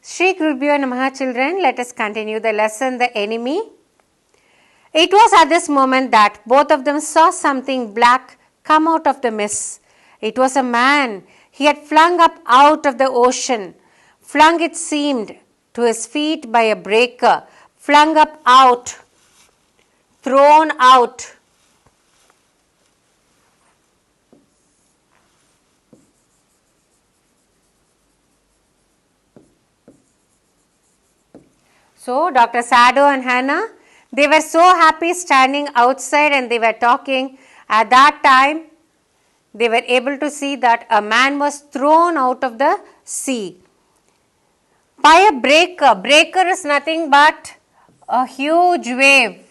Shri Gurubhyo Namaha children, let us continue the lesson, the enemy. It was at this moment that both of them saw something black come out of the mist. It was a man. He had flung up out of the ocean, flung it seemed to his feet by a breaker, flung up out, thrown out. So, Dr. Sado and Hannah, they were so happy standing outside and they were talking. At that time, they were able to see that a man was thrown out of the sea by a breaker. Breaker is nothing but a huge wave.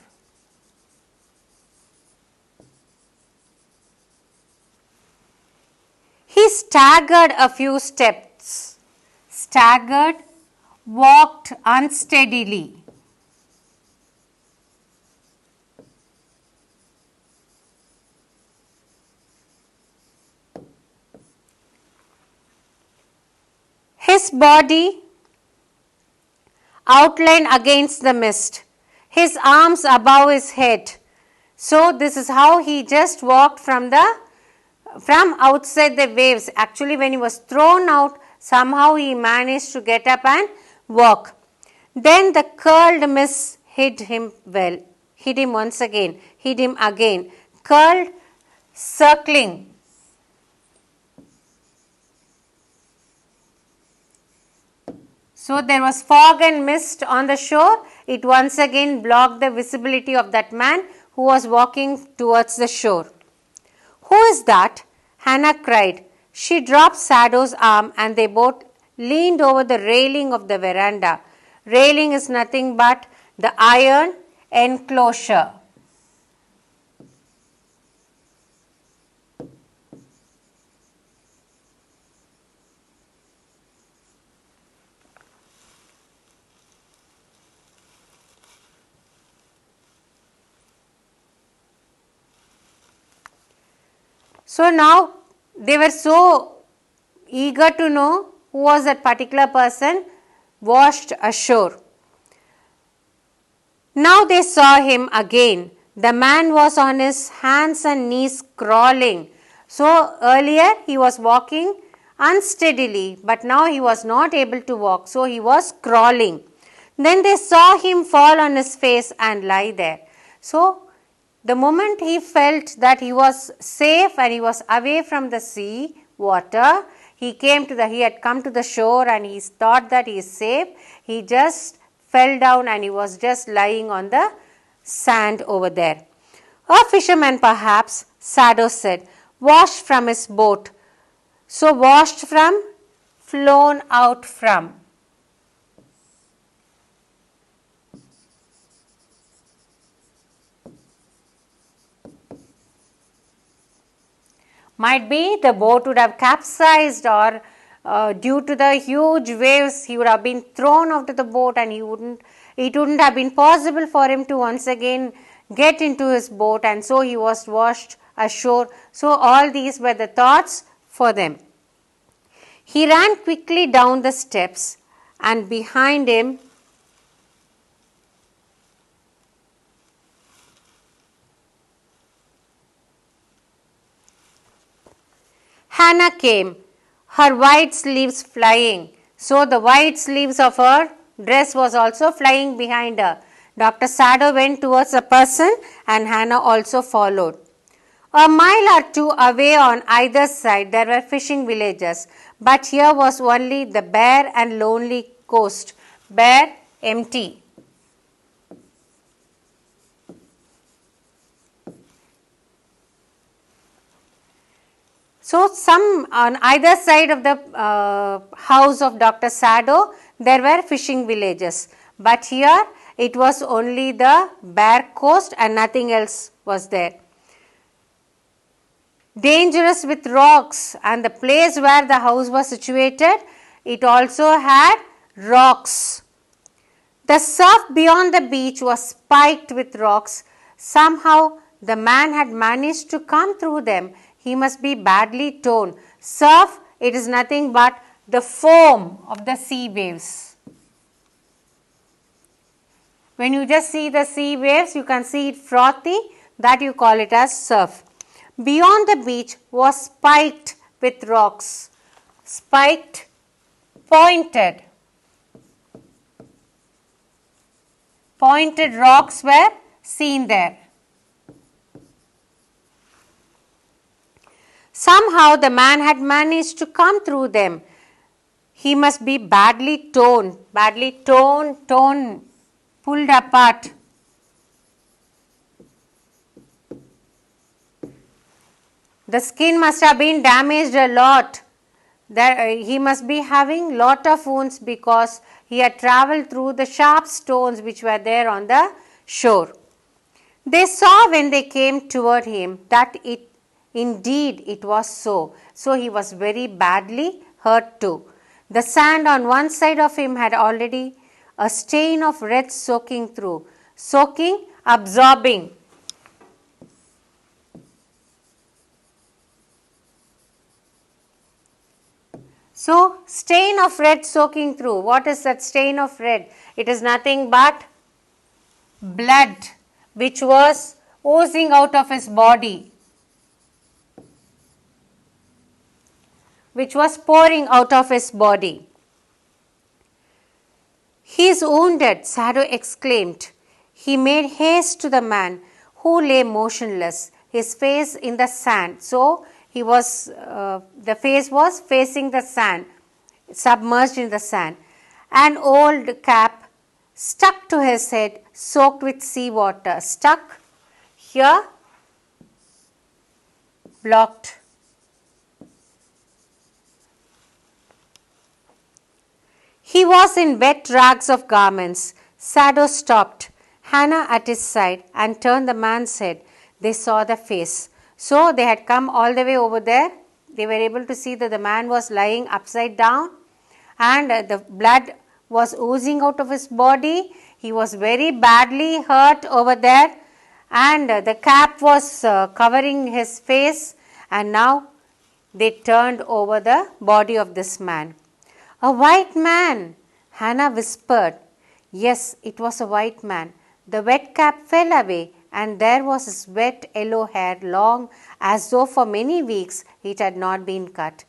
He staggered a few steps, staggered, walked unsteadily. His body outlined against the mist, his arms above his head. So this is how he just walked from outside the waves. Actually, when he was thrown out, somehow he managed to get up and walk. Then the curled mist hid him once again, hid him again, curled, circling. So there was fog and mist on the shore. It once again blocked the visibility of that man who was walking towards the shore. Who is that? Hannah cried. She dropped Sado's arm and they both leaned over the railing of the veranda. Railing is nothing but the iron enclosure. So now they were so eager to know who was that particular person washed ashore. Now they saw him again. The man was on his hands and knees crawling. So earlier he was walking unsteadily, but now he was not able to walk. So he was crawling. Then they saw him fall on his face and lie there. So the moment he felt that he was safe and he was away from the sea water, he had come to the shore and he thought that he is safe. He just fell down and he was just lying on the sand over there. A fisherman perhaps, Sado said, washed from his boat. So washed from, flown out from. Might be the boat would have capsized or due to the huge waves he would have been thrown out of the boat and it wouldn't have been possible for him to once again get into his boat and so he was washed ashore. So all these were the thoughts for them. He ran quickly down the steps and behind him Hannah came, her white sleeves flying. So the white sleeves of her dress was also flying behind her. Dr. Sado went towards the person and Hannah also followed. A mile or two away on either side there were fishing villages, but here was only the bare and lonely coast, bare, empty. So on either side of the house of Dr. Sado, there were fishing villages. But here it was only the bare coast and nothing else was there. Dangerous with rocks, and the place where the house was situated, it also had rocks. The surf beyond the beach was spiked with rocks. Somehow the man had managed to come through them. He must be badly torn. Surf, it is nothing but the foam of the sea waves. When you just see the sea waves, you can see it frothy, that you call it as surf. Beyond the beach was spiked with rocks. Spiked, pointed. Pointed rocks were seen there. Somehow the man had managed to come through them. He must be badly torn, pulled apart. The skin must have been damaged a lot. He must be having lot of wounds because he had travelled through the sharp stones which were there on the shore. They saw when they came toward him that indeed it was so. So he was very badly hurt too. The sand on one side of him had already a stain of red soaking through. Soaking, absorbing. So, stain of red soaking through. What is that stain of red? It is nothing but blood which was oozing out of his body, which was pouring out of his body. He is wounded, Sado exclaimed. He made haste to the man who lay motionless, his face in the sand. So, the face was facing the sand, submerged in the sand. An old cap stuck to his head, soaked with sea water. Stuck here, blocked. He was in wet rags of garments. Sado stopped, Hannah at his side, and turned the man's head. They saw the face. So they had come all the way over there. They were able to see that the man was lying upside down and the blood was oozing out of his body. He was very badly hurt over there and the cap was covering his face, and now they turned over the body of this man. A white man, Hannah whispered. Yes, it was a white man. The wet cap fell away, and there was his wet yellow hair, long as though for many weeks it had not been cut.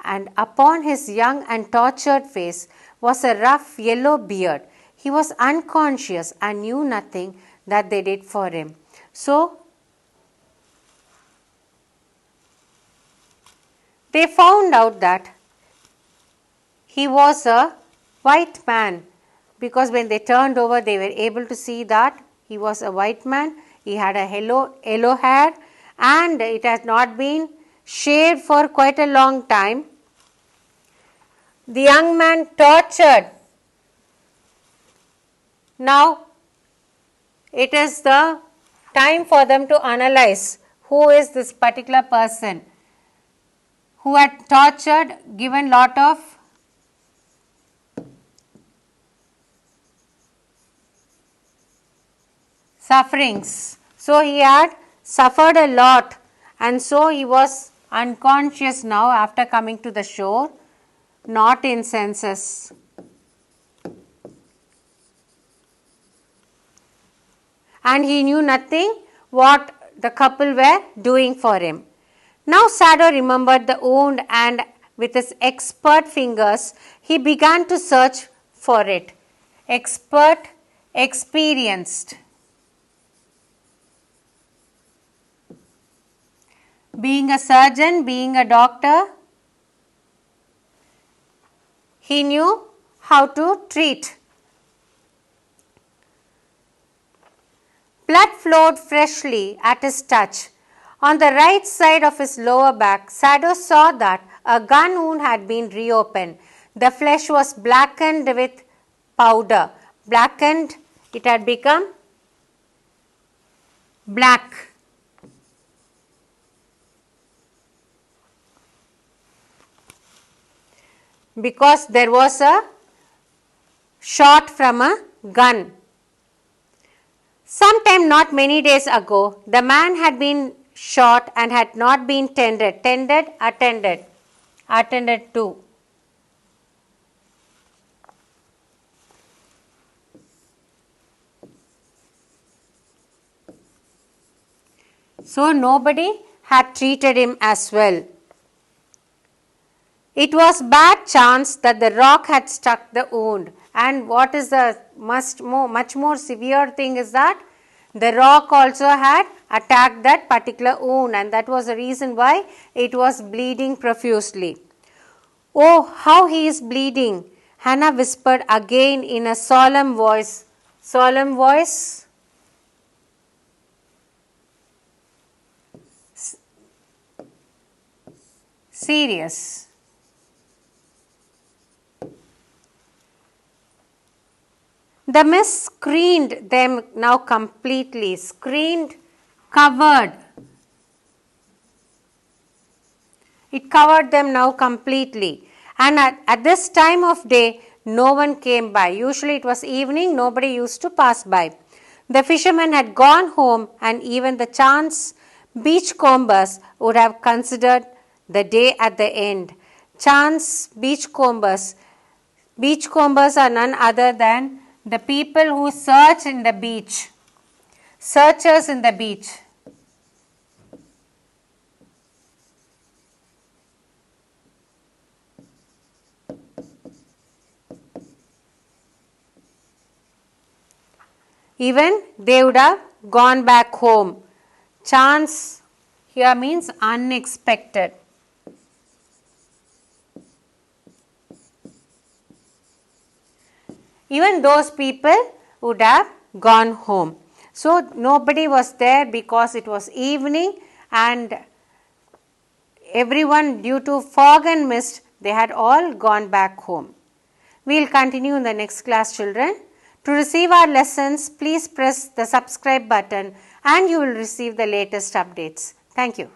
And upon his young and tortured face was a rough yellow beard. He was unconscious and knew nothing that they did for him. So, they found out that he was a white man, because when they turned over, they were able to see that he was a white man. He had a yellow hair and it has not been shaved for quite a long time. The young man tortured. Now, it is the time for them to analyze who is this particular person who had tortured, given lot of sufferings. So he had suffered a lot, and so he was unconscious now after coming to the shore, not in senses. And he knew nothing what the couple were doing for him. Now Sado remembered the wound, and with his expert fingers he began to search for it. Expert, experienced. Being a surgeon, being a doctor, he knew how to treat. Blood flowed freshly at his touch. On the right side of his lower back, Sado saw that a gun wound had been reopened. The flesh was blackened with powder. Blackened, it had become black. Because there was a shot from a gun. Sometime not many days ago, the man had been shot and had not been attended to. So nobody had treated him as well. It was bad chance that the rock had struck the wound. And what is the much more severe thing is that the rock also had attacked that particular wound, and that was the reason why it was bleeding profusely. Oh, how he is bleeding, Hannah whispered again in a solemn voice. Solemn voice? Serious. The mist screened them now completely. Screened, covered. It covered them now completely. And at this time of day, no one came by. Usually it was evening, nobody used to pass by. The fishermen had gone home, and even the chance beachcombers would have considered the day at the end. Chance beachcombers. Beachcombers are none other than the people who search in the beach. Searchers in the beach. Even they would have gone back home. Chance here means unexpected. Even those people would have gone home. So nobody was there because it was evening, and everyone, due to fog and mist, they had all gone back home. We will continue in the next class, children. To receive our lessons, please press the subscribe button and you will receive the latest updates. Thank you.